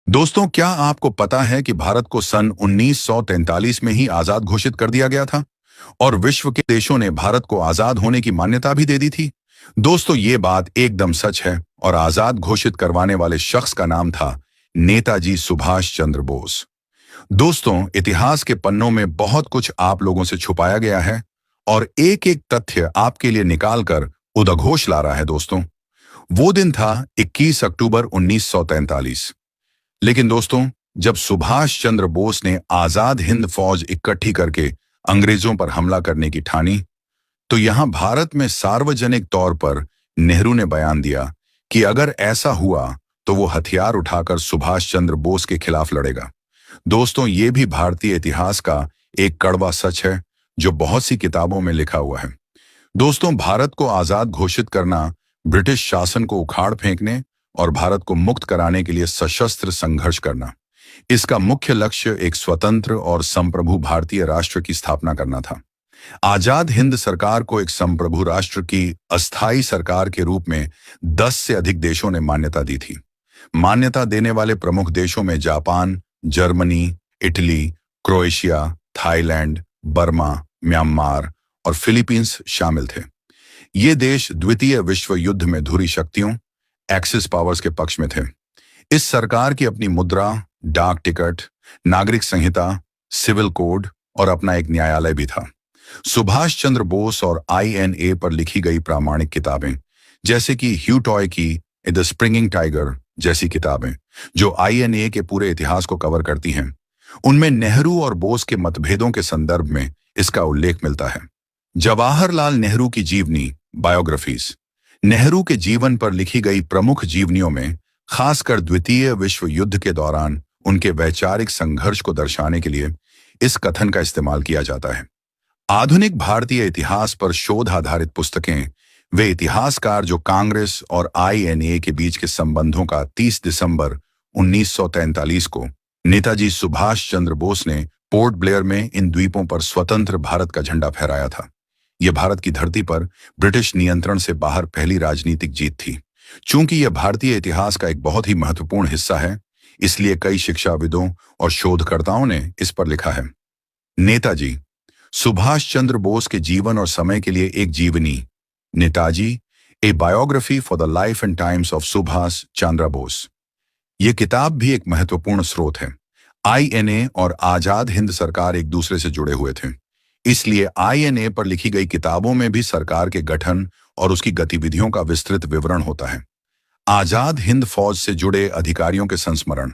दोस्तों, क्या आपको पता है कि भारत को सन 1943 में ही आजाद घोषित कर दिया गया था और विश्व के देशों ने भारत को आजाद होने की मान्यता भी दे दी थी। दोस्तों, ये बात एकदम सच है और आजाद घोषित करवाने वाले शख्स का नाम था नेताजी सुभाष चंद्र बोस। दोस्तों, इतिहास के पन्नों में बहुत कुछ आप लोगों से छुपाया गया है और एक एक तथ्य आपके लिए निकालकर उद्घोष ला रहा है। दोस्तों, वो दिन था 21 अक्टूबर 1943। लेकिन दोस्तों, जब सुभाष चंद्र बोस ने आजाद हिंद फौज इकट्ठी करके अंग्रेजों पर हमला करने की ठानी, तो यहां भारत में सार्वजनिक तौर पर नेहरू ने बयान दिया कि अगर ऐसा हुआ तो वो हथियार उठाकर सुभाष चंद्र बोस के खिलाफ लड़ेगा। दोस्तों, ये भी भारतीय इतिहास का एक कड़वा सच है जो बहुत सी किताबों में लिखा हुआ है। दोस्तों, भारत को आजाद घोषित करना ब्रिटिश शासन को उखाड़ फेंकने और भारत को मुक्त कराने के लिए सशस्त्र संघर्ष करना, इसका मुख्य लक्ष्य एक स्वतंत्र और संप्रभु भारतीय राष्ट्र की स्थापना करना था। आजाद हिंद सरकार को एक संप्रभु राष्ट्र की अस्थायी सरकार के रूप में 10 से अधिक देशों ने मान्यता दी थी। मान्यता देने वाले प्रमुख देशों में Japan, Germany, Italy, Croatia, Thailand, Burma, Myanmar और फिलीपींस शामिल थे। ये देश द्वितीय विश्व युद्ध में धुरी शक्तियों एक्सिस पावर्स के पक्ष में थे। इस सरकार की अपनी मुद्रा, डाक टिकट, नागरिक संहिता, सिविल कोड और अपना एक न्यायालय भी था। सुभाष चंद्र बोस और आईएनए पर लिखी गई प्रामाणिक किताबें, जैसे कि ह्यू टॉय की द स्प्रिंगिंग टाइगर जैसी किताबें, जो आईएनए के पूरे इतिहास को कवर करती हैं, उनमें नेहरू और बोस के मतभेदों के संदर्भ में इसका उल्लेख मिलता है। जवाहरलाल नेहरू की जीवनी, बायोग्राफीज। नेहरू के जीवन पर लिखी गई प्रमुख जीवनियों में खासकर द्वितीय विश्व युद्ध के दौरान उनके वैचारिक संघर्ष को दर्शाने के लिए इस कथन का इस्तेमाल किया जाता है। आधुनिक भारतीय इतिहास पर शोध आधारित पुस्तकें वे इतिहासकार जो कांग्रेस और आईएनए के बीच के संबंधों का 30 दिसंबर 1943 को नेताजी सुभाष चंद्र बोस ने पोर्ट ब्लेयर में इन द्वीपों पर स्वतंत्र भारत का झंडा फहराया था। यह भारत की धरती पर ब्रिटिश नियंत्रण से बाहर पहली राजनीतिक जीत थी। चूंकि यह भारतीय इतिहास का एक बहुत ही महत्वपूर्ण हिस्सा है, इसलिए कई शिक्षाविदों और शोधकर्ताओं ने इस पर लिखा है। नेताजी सुभाष चंद्र बोस के जीवन और समय के लिए एक जीवनी, Netaji a biography for the life and times of Subhas Chandra Bose. यह किताब भी एक महत्वपूर्ण स्रोत है। आईएनए और आजाद हिंद सरकार एक दूसरे से जुड़े हुए थे, इसलिए आईएनए पर लिखी गई किताबों में भी सरकार के गठन और उसकी गतिविधियों का विस्तृत विवरण होता है। आजाद हिंद फौज से जुड़े अधिकारियों के संस्मरण,